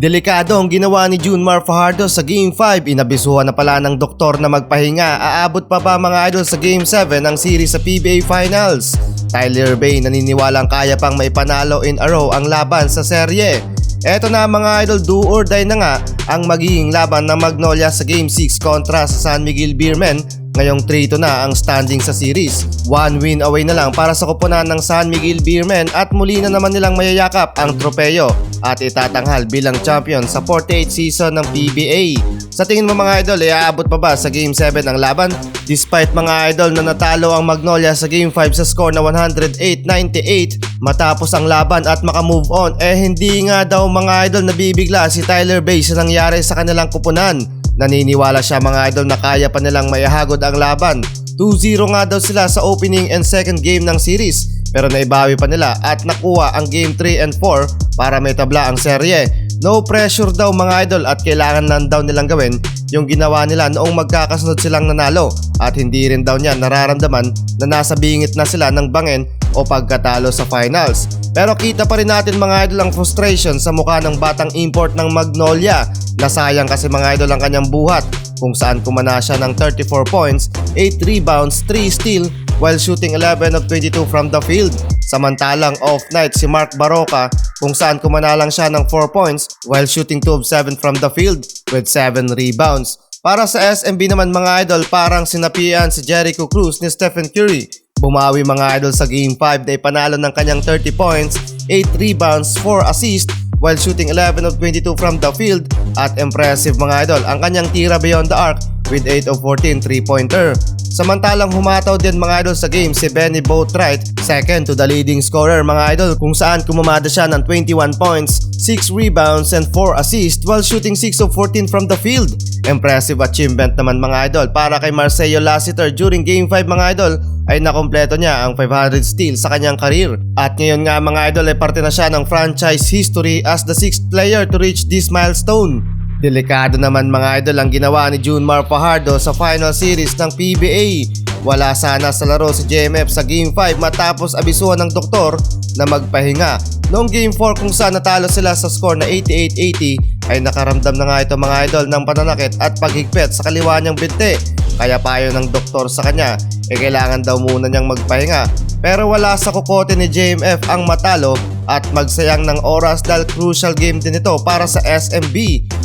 Delikado ang ginawa ni Junmar Fajardo sa Game 5. Inabisuhan na pala ng doktor na magpahinga. Aabot pa ba mga idol sa Game 7 ang series sa PBA Finals? Tyler Bay naniniwalang kaya pang maipanalo in a row ang laban sa serye. Eto na mga idol, do or die na nga ang magiging laban ng Magnolia sa Game 6 kontra sa San Miguel Beermen. Ngayong 3-2 na ang standing sa series. 1 win away na lang para sa koponan ng San Miguel Beermen at muli na naman nilang mayayakap ang tropeyo at itatanghal bilang champion sa 48th season ng PBA. Sa tingin mo mga idol, aabot pa ba sa Game 7 ang laban? Despite mga idol na natalo ang Magnolia sa Game 5 sa score na 108-98 matapos ang laban at makamove on, hindi nga daw mga idol nabibigla si Tyler Bay sa nangyari sa kanilang koponan. Naniniwala siya mga idol na kaya pa nilang maihagod ang laban. 2-0 nga daw sila sa opening and second game ng series pero naibawi pa nila at nakuha ang game 3 and 4 para may tabla ang serye. No pressure daw mga idol at kailangan lang daw nilang gawin yung ginawa nila noong magkakasunod silang nanalo at hindi rin daw niya nararamdaman na nasa bingit na sila ng bangin o pagkatalo sa finals. Pero kita pa rin natin mga idol ang frustration sa mukha ng batang import ng Magnolia. Nasayang kasi mga idol ang kanyang buhat kung saan kumana siya ng 34 points, 8 rebounds, 3 steal while shooting 11 of 22 from the field. Samantalang off night si Mark Baroka kung saan kumana lang siya ng 4 points while shooting 2 of 7 from the field with 7 rebounds. Para sa SMB naman mga idol, parang sinapian si Jericho Cruz ni Stephen Curry. Bumawi mga idol sa Game 5 na ipanalo ng kanyang 30 points, 8 rebounds, 4 assists while shooting 11 of 22 from the field at impressive mga idol ang kanyang tira beyond the arc with 8 of 14 3-pointer. Samantalang humataw din mga idol sa game si Benny Boatwright, second to the leading scorer mga idol kung saan kumamada siya ng 21 points, 6 rebounds and 4 assists while shooting 6 of 14 from the field. Impressive achievement naman mga idol para kay Marcelo Lassiter during Game 5 mga idol ay nakompleto niya ang 500 steals sa kanyang career. At ngayon nga mga idol ay parte na siya ng franchise history as the 6th player to reach this milestone. Delikado naman mga idol ang ginawa ni Junmar Fajardo sa final series ng PBA. Wala sana sa laro si JMF sa Game 5 matapos abisuhan ng doktor na magpahinga. Noong Game 4 kung saan natalo sila sa score na 88-80 ay nakaramdam na nga ito mga idol ng pananakit at paghigpit sa kaliwa niyang binte. Kaya payo ng doktor sa kanya kailangan daw muna niyang magpahinga. Pero wala sa kukote ni JMF ang matalo at magsayang ng oras dahil crucial game din ito para sa SMB.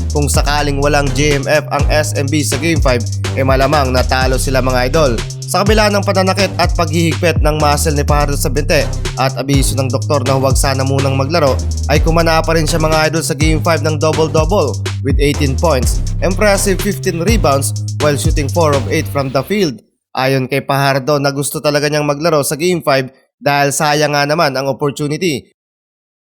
Kung sakaling walang JMF ang SMB sa Game 5 malamang natalo sila mga idol. Sa kabila ng pananakit at paghihigpit ng muscle ni Fajardo sa binte at abiso ng doktor na huwag sana munang maglaro ay kumana pa rin siya mga idol sa Game 5 ng double-double with 18 points, impressive 15 rebounds while shooting 4 of 8 from the field. Ayon kay Fajardo na gusto talaga niyang maglaro sa Game 5 dahil sayang nga naman ang opportunity